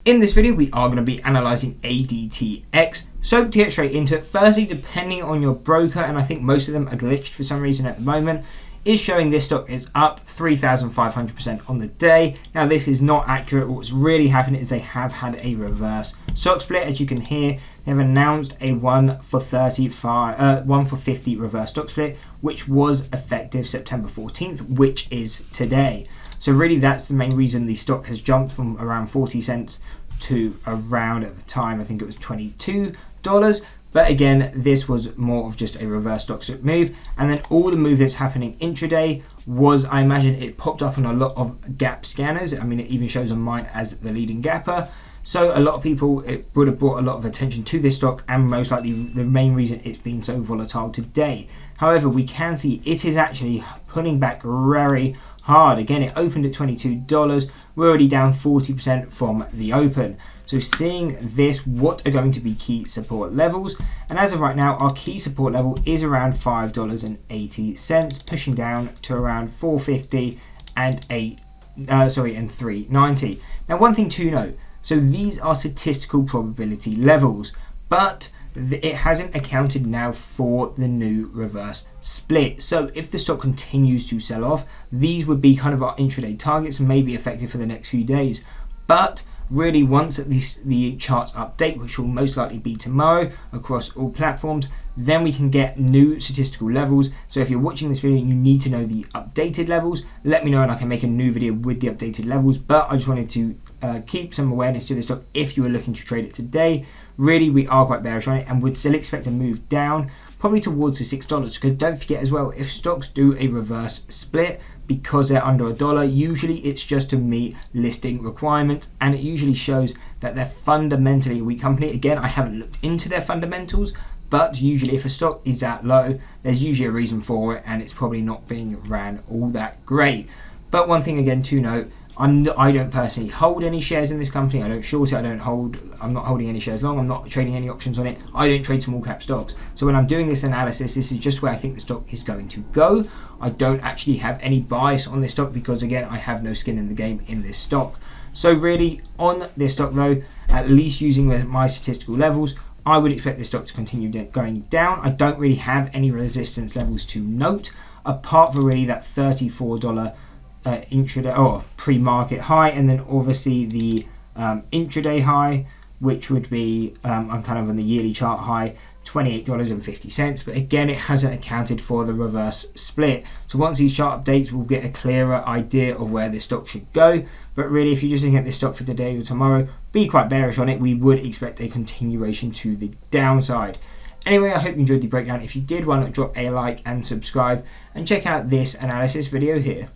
In this video, we are going to be analysing ADTX. So to get straight into it, firstly, depending on your broker, and I think most of them are glitched for some reason at the moment, is showing this stock is up 3,500% on the day. Now this is not accurate. What's really happened is they have had a reverse stock split. As you can hear, they've announced a 1 for 50 reverse stock split, which was effective September 14th, which is today. So really that's the main reason the stock has jumped from around 40 cents to around, at the time, I think it was $22. But again, this was more of just a reverse stock split move. And then all the move that's happening intraday was, I imagine it popped up on a lot of gap scanners. I mean, it even shows on mine as the leading gapper. So a lot of people, it would have brought a lot of attention to this stock, and most likely the main reason it's been so volatile today. However, we can see it is actually pulling back very hard. Again, it opened at $22. We're already down 40% from the open. So seeing this, what are going to be key support levels? And as of right now, our key support level is around $5.80, pushing down to around $4.50 and $3.90. Now, one thing to note, so these are statistical probability levels, but it hasn't accounted now for the new reverse split. So if the stock continues to sell off, these would be kind of our intraday targets and may be effective for the next few days. But really, once the charts update, which will most likely be tomorrow across all platforms, then we can get new statistical levels. So if you're watching this video and you need to know the updated levels, let me know and I can make a new video with the updated levels. But I just wanted to keep some awareness to this stock if you were looking to trade it today. Really, we are quite bearish on it and would still expect a move down, probably towards the $6, because don't forget as well, if stocks do a reverse split because they're under $1, usually it's just to meet listing requirements, and it usually shows that they're fundamentally a weak company. Again, I haven't looked into their fundamentals, but usually if a stock is that low, there's usually a reason for it, and it's probably not being ran all that great. But one thing again to note, I don't personally hold any shares in this company. I don't short it. I'm not holding any shares long. I'm not trading any options on it. I don't trade small cap stocks. So when I'm doing this analysis, this is just where I think the stock is going to go. I don't actually have any bias on this stock because, again, I have no skin in the game in this stock. So really, on this stock though, at least using my statistical levels, I would expect this stock to continue going down. I don't really have any resistance levels to note, apart from really that $34 intraday or pre-market high, and then obviously the intraday high, which would be I'm kind of on the yearly chart high, $28.50. But again, it hasn't accounted for the reverse split. So once these chart updates, we'll get a clearer idea of where this stock should go. But really, if you're just looking at this stock for today or tomorrow, be quite bearish on it. We would expect a continuation to the downside. Anyway, I hope you enjoyed the breakdown. If you did, why not drop a like and subscribe, and check out this analysis video here.